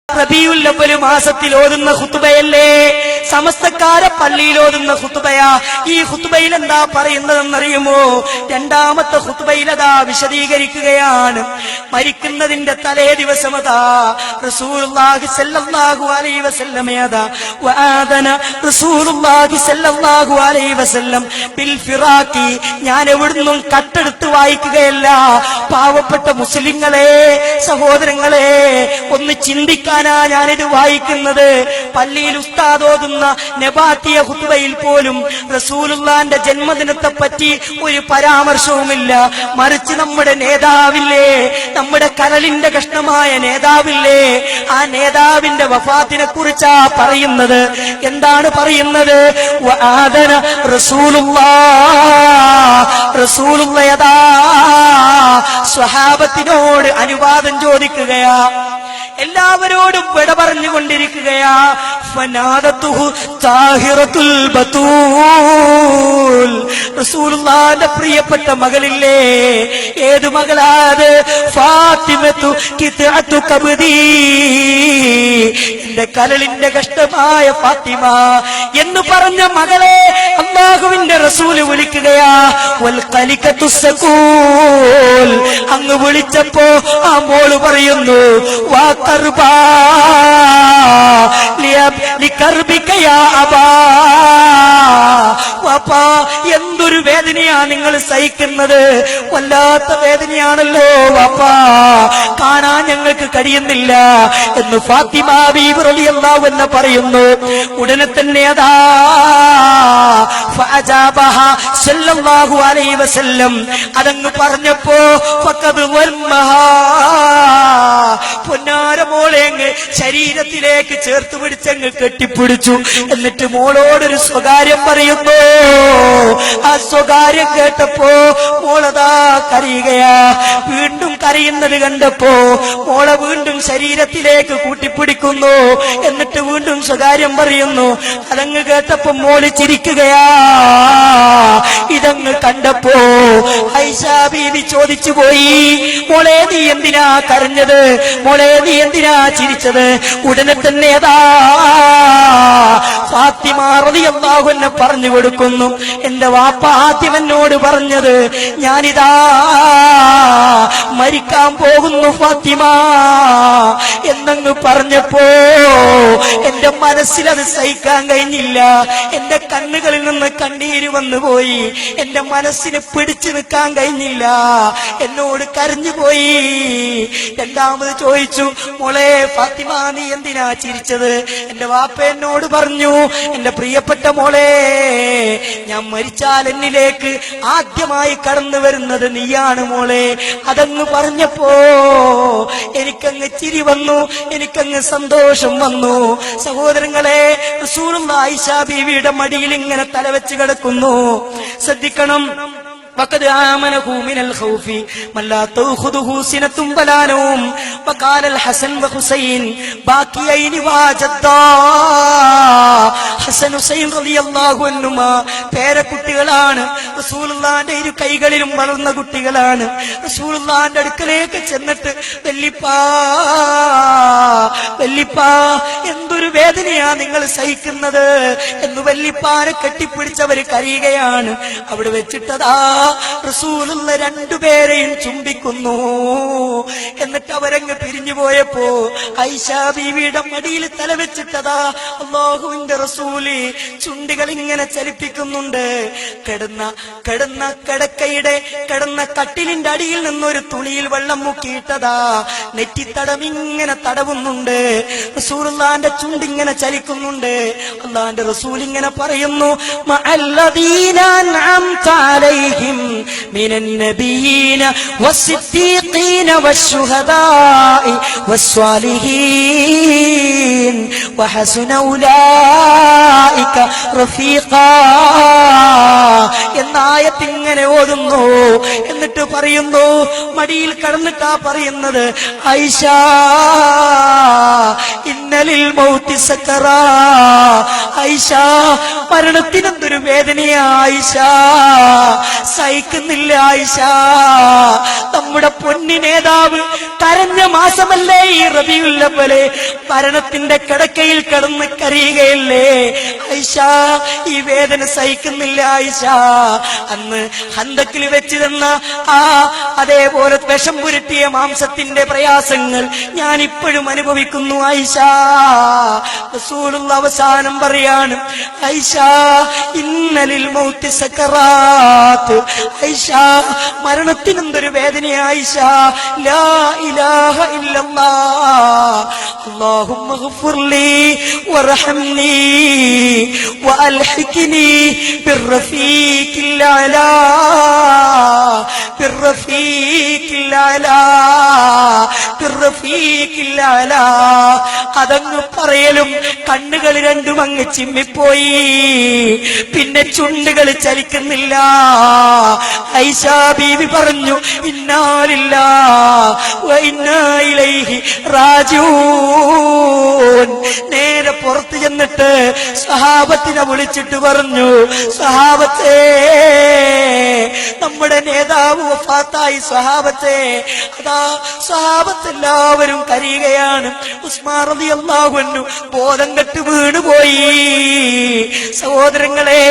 റബീഉൽ അവ്വൽ മാസത്തിൽ ഓതുന്ന ഖുതുബയല്ലേ, സമസ്തക്കാരെ പള്ളിയിൽ ഓതുന്ന ഖുതുബയാ. ഈ ഖുതുബയിൽ എന്താ പറയുന്നതെന്നറിയുമോ? രണ്ടാമത്തെ ഖുതുബയിൽ അതാ വിശദീകരിക്കുകയാണ്. മരിക്കുന്നതിന്റെ തലേ ദിവസം അതാ റസൂലുള്ളാഹി സ്വല്ലല്ലാഹു അലൈഹി വസല്ലം വആദന റസൂലുള്ളാഹി സ്വല്ലല്ലാഹു അലൈഹി വസല്ലം ബിൽ ഫിറാഖി. ഞാൻ എവിടുന്നും കട്ടെടുത്ത് വായിക്കുകയല്ല. പാവപ്പെട്ട മുസ്ലിങ്ങളെ, സഹോദരങ്ങളെ, ഒന്ന് ചിന്തിക്കാനാ ഞാനിത് വായിക്കുന്നത്. പള്ളിയിൽ ഉസ്താദ് ഓതുന്ന നബാത്തിയ ഖുതുബയിൽ പോലും റസൂലുള്ളാന്റെ ജന്മദിനത്തെ പറ്റി ഒരു പരാമർശവുമില്ല. മറിച്ച് നമ്മുടെ നേതാവില്ലേ, നമ്മുടെ കരളിന്റെ കഷ്ണമായ നേതാവില്ലേ, ആ നേതാവിന്റെ വഫാത്തിനെ കുറിച്ചാ പറയുന്നത്. എന്താണ് പറയുന്നത്? വആദന റസൂലുള്ളാഹ് സ്വഹാബത്തിനോട് അനുവാദം ചോദിക്കുകയാ, എല്ലാവരോടും വിട പറഞ്ഞുകൊണ്ടിരിക്കുകയാ. ഫനാദതുഹു താഹിറത്തുൽ ബതൂൽ. റസൂലുള്ളാഹിന്റെ പ്രിയപ്പെട്ട മകളില്ലേ, ഏതു മകളാത്? ഫാത്തിമത്തു കിത്അത്തു കബ്ദി, എന്റെ കരളിന്റെ കഷ്ടമായ ഫാത്തിമ എന്ന് പറഞ്ഞ മകളെ അല്ലാഹുവിന്റെ റസൂൽ വിളിക്കുകയാ. വൽ ഖലികത്തു സകൂൽ, അങ്ങ് വിളിച്ചപ്പോ ആ മോള് പറയുന്നു, വാ കർബാ ലികർബിക യാ അബാ. വാപ്പാ, എന്തൊരു വേദനയാ നിങ്ങൾ സഹിക്കുന്നത്, വല്ലാത്ത വേദനയാണല്ലോ വാപ്പാ, കാണാൻ ഞങ്ങൾക്ക് കഴിയുന്നില്ല എന്ന് ഫാത്തിമ ബീവി റളിയല്ലാഹു അൻഹ പറയുന്നു. ഉടനെ തന്നെ അതാ ഫഅജാബഹ സല്ലല്ലാഹു അലൈഹി വസല്ലം അതങ്ങ് പറഞ്ഞപ്പോ ഫഖദ് വൽമഹാ, പൊന്നാര മോളെ അങ്ങ് ശരീരത്തിലേക്ക് ചേർത്ത് പിടിച്ചങ്ങ് കെട്ടിപ്പിടിച്ചു. എന്നിട്ട് മോളോടൊരു സ്വകാര്യം പറയുന്നു. ആ സ്വകാര്യം കേട്ടപ്പോ മോളതാ കരയുകയാ. വീണ്ടും കരയുന്നത് കണ്ടപ്പോ മോളെ വീണ്ടും ശരീരത്തിലേക്ക് കൂട്ടിപ്പിടിക്കുന്നു. എന്നിട്ട് വീണ്ടും സ്വകാര്യം പറയുന്നു. അതങ്ങ് കേട്ടപ്പോ മോള് ചിരിക്കുകയാ. ഇതങ്ങ് കണ്ടപ്പോ ആയിഷാ ബീവി ചോദിച്ചു പോയി, മോളെ നീ എന്തിനാ കരഞ്ഞത്, മോളെ നീ എന്തിനാ ചിരിച്ചത്? ഉടനെ തന്നെ അതാ ഫാത്തിമ റളിയല്ലാഹു അൻഹ പറഞ്ഞു കൊടുക്കുന്നു, എന്റെ വാപ്പ ആദ്യം എന്നോട് പറഞ്ഞത്, ഞാനിതാ മരിക്കാൻ പോകുന്നു ഫാത്തിമ എന്നങ്ങ് പറഞ്ഞപ്പോ എന്റെ മനസ്സിലത് സഹിക്കാൻ കഴിഞ്ഞില്ല. എന്റെ കണ്ണുകളിൽ നിന്ന് കണ്ണീര് വന്നുപോയി. എന്റെ മനസ്സിന് പിടിച്ചു നിൽക്കാൻ കഴിഞ്ഞില്ല. എന്നോട് കരഞ്ഞുപോയി. രണ്ടാമത് ചോദിച്ചു, മോളെ ഫാത്തിമ നീ എന്തിനാ ചിരിച്ചത്? എന്റെ വാപ്പ എന്നോട് പറഞ്ഞു, എന്റെ പ്രിയപ്പെട്ട മോളെ, ഞാൻ മരിച്ചാൽ എന്നിലേക്ക് ആദ്യമായി കടന്നു വരുന്നത് നീയാണ് മോളെ. അതങ്ങ് പറഞ്ഞപ്പോ എനിക്കങ്ങ് ചിരി വന്നു, എനിക്കങ്ങ് സന്തോഷം വന്നു. സഹോദരങ്ങളെ, റസൂലുള്ളാഹി ആയിഷാ ബീവിയുടെ മടിയിൽ ഇങ്ങനെ തലവെച്ച് കിടക്കുന്നു. ശ്രദ്ധിക്കണം. وقد آمنه من الخوف من لا تأخذه سنة ولا نوم وقال الحسن وحسين باقيين واجدا. ഹസൻ ഹുസൈൻ റളിയല്ലാഹു അൻഹുമാ പേരക്കുട്ടികളാണ്. റസൂലുള്ളാഹിന്റെ ഇരു കൈകളിലും വളർന്ന കുട്ടികളാണ്. റസൂലുള്ളാഹിന്റെ അടുക്കലേക്ക് ചെന്നിട്ട്, വല്ലിപ്പാ വല്ലിപ്പാ, എന്തൊരു വേദനയാ നിങ്ങൾ സഹിക്കുന്നത് എന്ന് വല്ലിപ്പാനെ കെട്ടിപ്പിടിച്ചവര് കരയുകയാണ്. അവിടെ വെച്ചിട്ടതാ റസൂലുള്ള രണ്ടുപേരെയും ചുംബിക്കുന്നു. എന്നിട്ട് അവരങ്ങ് പിരിഞ്ഞു പോയപ്പോ ആയിഷാ ബീവിയുടെ മടിയിൽ തലവെച്ചിട്ടതാ അല്ലാഹുവിന്റെ റസൂല് ചുണ്ടികൾ ഇങ്ങനെ ചലിപ്പിക്കുന്നുണ്ട്. കിടന്ന കട്ടിലിന്റെ അടിയിൽ നിന്നൊരു തുണിയിൽ വെള്ളം മുക്കിയിട്ടതാ നെറ്റിത്തടം ഇങ്ങനെ തടവുന്നുണ്ട്. റസൂലുള്ളാഹിന്റെ ചുണ്ടിങ്ങനെ ചലിക്കുന്നുണ്ട്. അല്ലാഹുവിന്റെ റസൂൽ ഇങ്ങനെ പറയുന്നു, മഅല്ലദീന അൻഅംത അലൈഹിം മിനൻ നബിയ്യീന വസ്സിദ്ദീഖീന വശുഹദാഇ വസ്സാലിഹീൻ വഹസുന ഉലൈക റഫീഖാ എന്ന ആയത്ത് ഇങ്ങനെ ഓതുന്നു. എന്നിട്ട് പറയുന്നു, മടിയിൽ കടന്നിട്ടാ പറയുന്നത്, ആയിഷാ ഇന്ന ഇന്നലിൽ മൗതി സക്കറാ. ആയിഷ, മരണത്തിനെന്തൊരു വേദനയാ ആയിഷ, സഹിക്കുന്നില്ല ആയിഷ. നമ്മുടെ പൊന്നി നേതാവ് കരഞ്ഞ മാസമല്ലേ ഈ റബീഉൽ അവ്വൽ, മരണത്തിന്റെ കിടക്കയിൽ കിടന്ന് കരയുകയല്ലേ ആയിഷ, ഈ വേദന സഹിക്കുന്നില്ല ആയിഷ. അന്ന് ഹന്തക്കിൽ വെച്ച് തന്ന അതേപോലെ വിഷം പുരട്ടിയ മാംസത്തിന്റെ പ്രയാസങ്ങൾ ഞാൻ ഇപ്പോഴും അനുഭവിക്കുന്നു ആയിഷ. റസൂലുള്ള അവസാനം പറയാണ്, ആയിഷ ഇന്നലിൽ മൗതി സക്കറാത്ത്. ആയിഷ, മരണത്തിനെന്തൊരു വേദനയാ ആയിഷ. ലാ ഇലാഹ ഇല്ലല്ലാഹ് അല്ലാഹുമ്മ ഗ്ഫിർലി വർഹംനി വഅൽഹിഖ്നി ബിർറഫീഖിൽ അലാ ബിർറഫീഖിൽ അലാ ബിർറഫീഖിൽ അലാ. അതങ്ങ് പറയലും കണ്ണുകൾ രണ്ടും അങ്ങ് ചിമ്മിപ്പോയി, പിന്നെ ചുണ്ടുകൾ ചലിക്കുന്നില്ല. ആയിഷ ബീവി പറഞ്ഞു, ഇന്നാ ലില്ലാഹി വ ഇന്നാ ഇലൈഹി റാജിഊൻ. നേരെ പുറത്തു ചെന്നിട്ട് സഹാബത്തിനെ വിളിച്ചിട്ട് പറഞ്ഞു, സഹാബത്തേ, നമ്മുടെ നേതാവ് വഫാത്തായി സഹാബത്തെ. അതാ സഹാബത്ത് എല്ലാവരും കരയുകയാണ്. ഉസ്മാൻ റളിയല്ലാഹു അൻഹു ബോധം കെട്ട് വീണുപോയി. സഹോദരങ്ങളെ,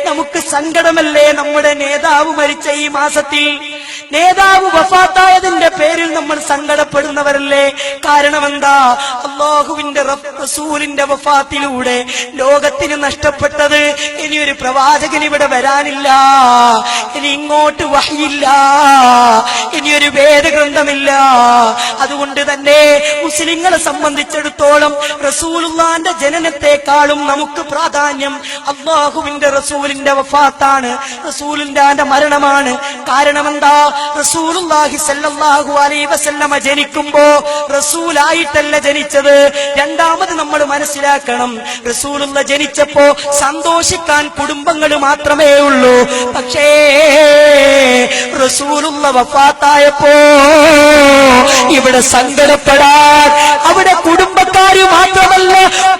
നമുക്ക് സങ്കടമല്ലേ നമ്മുടെ നേതാവ് മരിച്ച ഈ മാസത്തിൽ? നേതാവ് വഫാത്തായതിന്റെ പേരിൽ നമ്മൾ സങ്കടപ്പെടുന്നവരല്ലേ? കാരണം എന്താ? അല്ലാഹുവിന്റെ റസൂലിന്റെ വഫാത്തിലൂടെ ലോകത്തിന് നഷ്ടപ്പെട്ടത് ഇനിയൊരു പ്രവാചകൻ ഇവിടെ വരാനില്ല, ഇനി ഇങ്ങോട്ട് വഹയില്ല, ഇനിയൊരു വേദഗ്രന്ഥമില്ല. അതുകൊണ്ട് തന്നെ മുസ്ലിങ്ങളെ സംബന്ധിച്ചിടത്തോളം റസൂലുള്ളാന്റെ ജനനത്തെക്കാളും നമുക്ക് പ്രാധാന്യം അല്ലാഹുവിന്റെ റസൂലിന്റെ വഫാത്താണ്, റസൂലിന്റെ മരണമാണ്. കാരണം എന്താ? റസൂലുള്ളാഹി സ്വല്ലല്ലാഹു അലൈഹി വസല്ലമ ജനിക്കുമ്പോ റസൂലായിട്ടല്ല ജനിച്ചത്. രണ്ടാമത് നമ്മൾ മനസ്സിലാക്കണം, റസൂലുള്ള ജനിച്ചപ്പോ സന്തോഷിക്കാൻ കുടുംബങ്ങൾ മാത്രമേ ഉള്ളൂ. പക്ഷേ റസൂലുള്ള വഫാത്തായപ്പോ ഇവിടെ സങ്കടപ്പെടാൻ അവിടെ കുടുംബക്കാര് മാത്രമല്ല,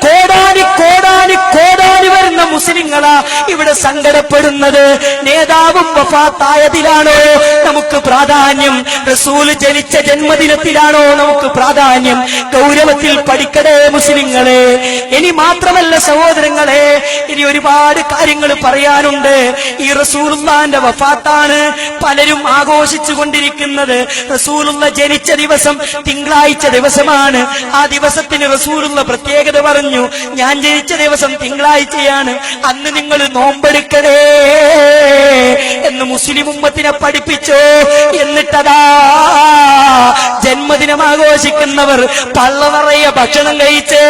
കോടാനി കോടാനി കോടാനി വരുന്ന മുസ്ലിങ്ങളാ ഇവിടെ സങ്കടപ്പെടുന്നത്. നേതാവും വഫാത്തായതിലാണോ നമുക്ക് പ്രാധാന്യം? റസൂൽ ജനിച്ച ജന്മദിനത്തിലാണോ നമുക്ക് പ്രാധാന്യം? ഗൗരവത്തിൽ പഠിക്കണേ മുസ്ലിങ്ങളെ. ഇനി മാത്രമല്ല സഹോദരങ്ങളെ, ഇനി ഒരുപാട് കാര്യങ്ങൾ പറയാനുണ്ട്. ഈ റസൂലുള്ളാന്റെ വഫാത്താണ് പലരും ആഘോഷിച്ചു കൊണ്ടിരിക്കുന്നത്. റസൂലുള്ള ജനിച്ച ദിവസം തിങ്കളാഴ്ച ദിവസമാണ്. ആ ദിവസത്തിന് റസൂലുള്ള പ്രത്യേകത പറഞ്ഞു, ഞാൻ ജനിച്ച ദിവസം തിങ്കളാഴ്ചയാണ്, അന്ന് നിങ്ങൾ നോമ്പെടുക്കണേ എന്ന് മുസ്ലിം ഉമ്മത്തിനെ പഠിപ്പിച്ചു. എന്നിട്ടതാ ജന്മദിനം ആഘോഷിക്കുന്നവർ പള്ള നിറയെ ഭക്ഷണം കഴിച്ച്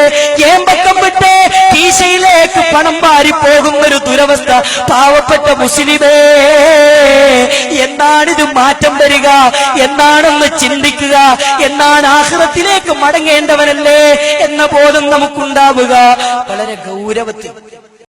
ഏമ്പക്കം വിട്ട് കീശയിലേക്ക് പണം വാരി പോകുന്നൊരു ദുരവസ്ഥ. പാവപ്പെട്ട മുസ്ലിമേ, എന്താണിത് മാറ്റം വരിക? എന്താണെന്ന് ചിന്തിക്കുക. എന്നാണ് ആഖിറത്തിലേക്ക് മടങ്ങേണ്ടവനല്ലേ എന്ന ബോധം നമുക്കുണ്ടാവുക. വളരെ ഗൗരവത്തിൽ